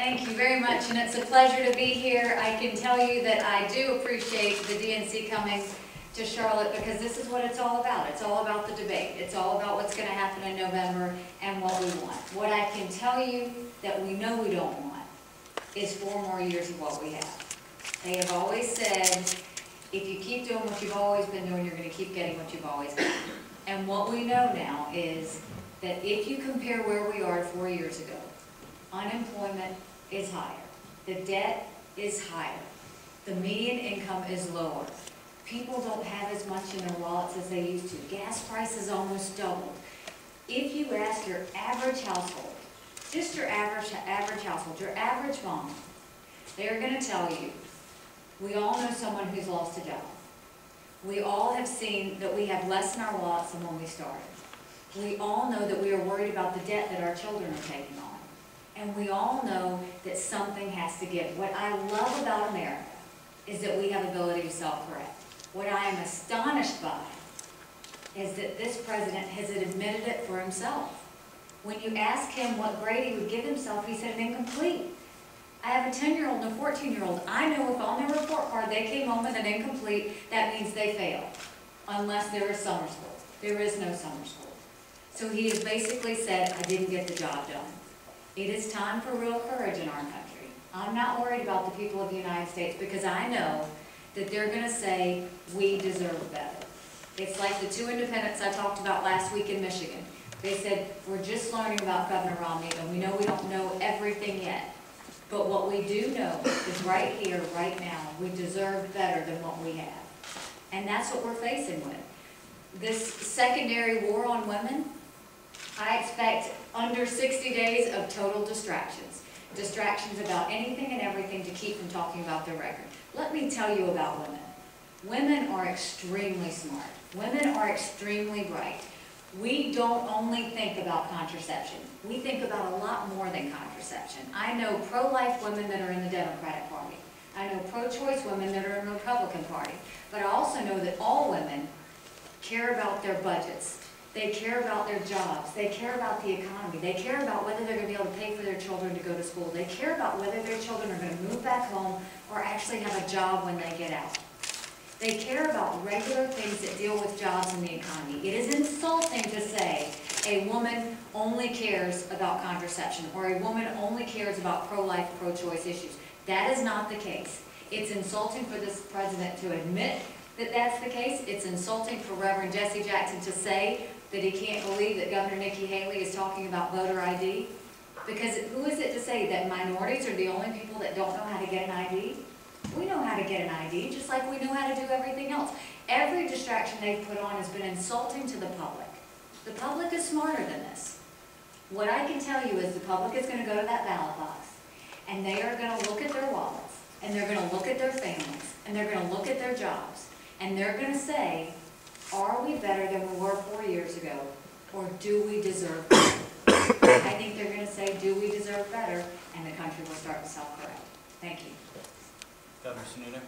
Thank you very much, and it's a pleasure to be here. I can tell you that I do appreciate the DNC coming to Charlotte because this is what it's all about. It's all about the debate. It's all about what's going to happen in November and what we want. What I can tell you that we know we don't want is 4 more years of what we have. They have always said, if you keep doing what you've always been doing, you're going to keep getting what you've always gotten. And what we know now is that if you compare where we are 4 years ago, unemployment is higher, the debt is higher, the median income is lower, people don't have as much in their wallets as they used to, gas prices almost doubled. If you ask your average household, just your average household, your average mom, they're going to tell you, we all know someone who's lost a job. We all have seen that we have less in our wallets than when we started. We all know that we are worried about the debt that our children are taking on. And we all know that something has to give. What I love about America is that we have ability to self-correct. What I am astonished by is that this president has admitted it for himself. When you ask him what grade he would give himself, he said an incomplete. I have a 10-year-old and a 14-year-old. I know if on their report card they came home with an incomplete, that means they failed, unless there is summer school. There is no summer school. So he has basically said, I didn't get the job done. It is time for real courage in our country. I'm not worried about the people of the United States because I know that they're going to say, we deserve better. It's like the 2 independents I talked about last week in Michigan. They said, we're just learning about Governor Romney and we know we don't know everything yet. But what we do know is right here, right now, we deserve better than what we have. And that's what we're facing with. This secondary war on women, I expect under 60 days of total distractions. Distractions about anything and everything to keep from talking about their record. Let me tell you about women. Women are extremely smart. Women are extremely bright. We don't only think about contraception. We think about a lot more than contraception. I know pro-life women that are in the Democratic Party. I know pro-choice women that are in the Republican Party. But I also know that all women care about their budgets. They care about their jobs. They care about the economy. They care about whether they're going to be able to pay for their children to go to school. They care about whether their children are going to move back home or actually have a job when they get out. They care about regular things that deal with jobs and the economy. It is insulting to say a woman only cares about contraception or a woman only cares about pro-life, pro-choice issues. That is not the case. It's insulting for this president to admit that that's the case. It's insulting for Reverend Jesse Jackson to say that he can't believe that Governor Nikki Haley is talking about voter ID. Because who is it to say that minorities are the only people that don't know how to get an ID? We know how to get an ID, just like we know how to do everything else. Every distraction they've put on has been insulting to the public. The public is smarter than this. What I can tell you is the public is going to go to that ballot box, and they are going to look at their wallets, and they're going to look at their families, and they're going to look at their jobs, and they're going to say, are we better than we were 4 years ago, or do we deserve better? I think they're going to say, do we deserve better, and the country will start to self-correct. Thank you. Governor Sununu.